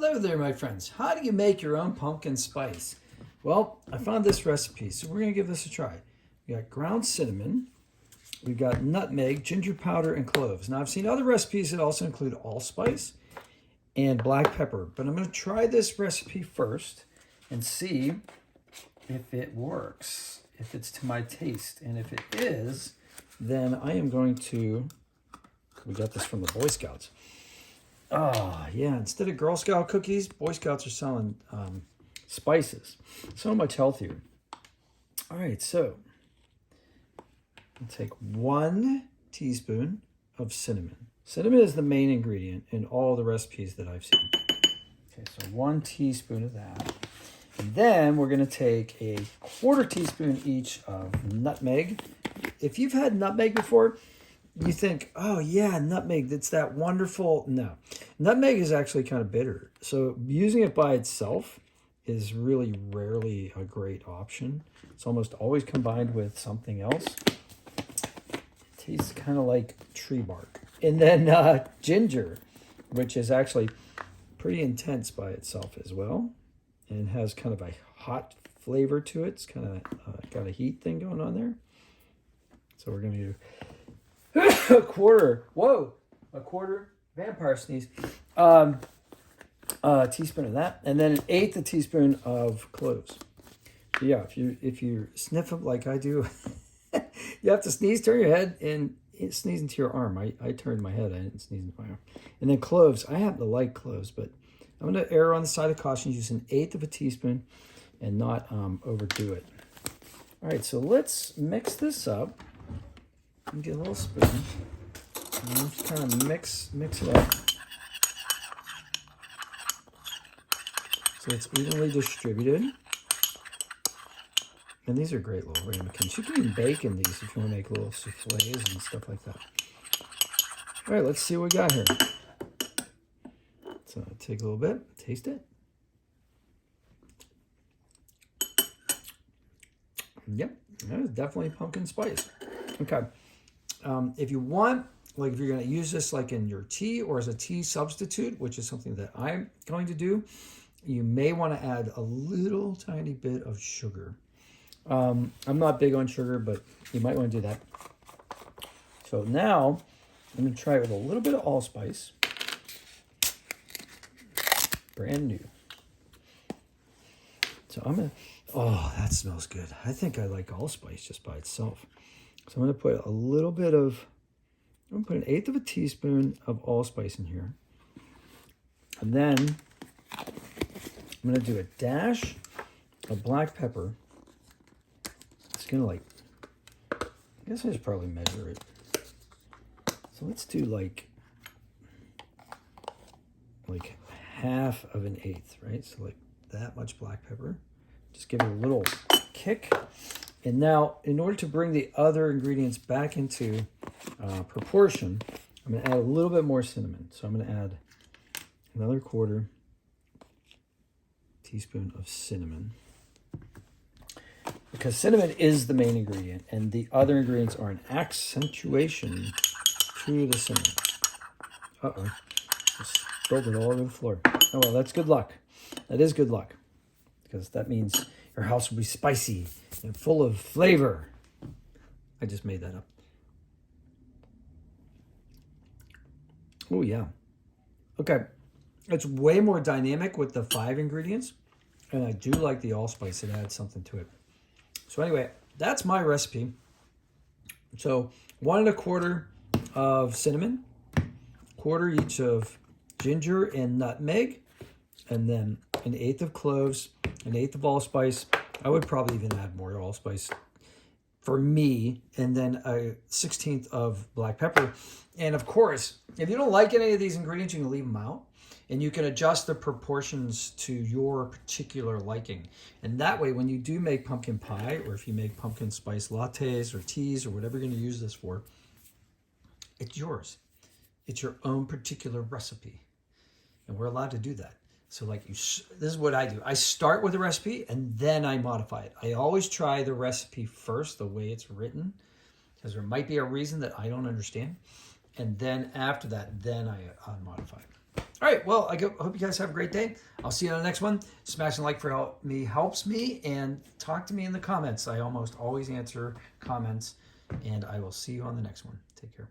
Hello there, my friends. How do you make your own pumpkin spice? Well, I found this recipe, so we're going to give this a try. We got ground cinnamon, we got nutmeg, ginger powder, and cloves. Now, I've seen other recipes that also include allspice and black pepper, but I'm going to try this recipe first and see if it works, if it's to my taste. And if it is, then I am going to, we got this from the Boy Scouts. Oh, yeah, instead of Girl Scout cookies, Boy Scouts are selling spices. So much healthier. All right, so I'll take 1 teaspoon of cinnamon. Cinnamon is the main ingredient in all the recipes that I've seen. Okay, so 1 teaspoon of that. And then we're going to take a 1/4 teaspoon each of nutmeg. If you've had nutmeg before, you think, oh yeah, nutmeg, that's that wonderful. No, nutmeg is actually kind of bitter. So using it by itself is really rarely a great option. It's almost always combined with something else. It tastes kind of like tree bark. And then ginger, which is actually pretty intense by itself as well. And has kind of a hot flavor to it. It's kind of got a heat thing going on there. So we're going to do a 1/4 vampire sneeze, a teaspoon of that, and then 1/8 teaspoon of cloves. So yeah, if you sniff them like I do, you have to sneeze, turn your head, and sneeze into your arm. I turned my head, I didn't sneeze into my arm. And then cloves, I happen to like cloves, but I'm going to err on the side of caution, use 1/8 teaspoon and not overdo it. All right, so let's mix this up. Get a little spoon and just kind of mix it up so it's evenly distributed. And these are great little ramekins. You can even bake in these if you want to make little soufflés and stuff like that. All right, let's see what we got here. So take a little bit, taste it. Yep, that is definitely pumpkin spice. Okay. If you want, like if you're going to use this like in your tea or as a tea substitute, which is something that I'm going to do, you may want to add a little tiny bit of sugar. I'm not big on sugar, but you might want to do that. So now I'm going to try it with a little bit of allspice. Brand new. So I'm going to, oh, that smells good. I think I like allspice just by itself. So I'm going to put a little bit of, I'm going to put 1/8 teaspoon of allspice in here. And then I'm going to do a dash of black pepper. It's going to like, I guess I should probably measure it. So let's do like 1/2 of an 1/8, right? So like that much black pepper. Just give it a little kick. And now, in order to bring the other ingredients back into proportion, I'm going to add a little bit more cinnamon. So I'm going to add another 1/4 teaspoon of cinnamon. Because cinnamon is the main ingredient, and the other ingredients are an accentuation to the cinnamon. Uh-oh. Just spilled it all over the floor. Oh, well, that's good luck. That is good luck. Because that means your house will be spicy and full of flavor. I just made that up. Oh, yeah. Okay. It's way more dynamic with the 5 ingredients. And I do like the allspice. It adds something to it. So anyway, that's my recipe. So 1 1/4 of cinnamon, 1/4 each of ginger and nutmeg, and then 1/8 of cloves, 1/8 of allspice. I would probably even add more allspice for me, and then a 1/16 of black pepper. And of course, if you don't like any of these ingredients, you can leave them out, and you can adjust the proportions to your particular liking. And that way, when you do make pumpkin pie, or if you make pumpkin spice lattes or teas or whatever you're going to use this for, it's yours. It's your own particular recipe, and we're allowed to do that. So like this is what I do. I start with a recipe and then I modify it. I always try the recipe first, the way it's written, because there might be a reason that I don't understand. And then after that, then I modify it. All right, well, hope you guys have a great day. I'll see you on the next one. Smashing like for me helps me, and talk to me in the comments. I almost always answer comments, and I will see you on the next one. Take care.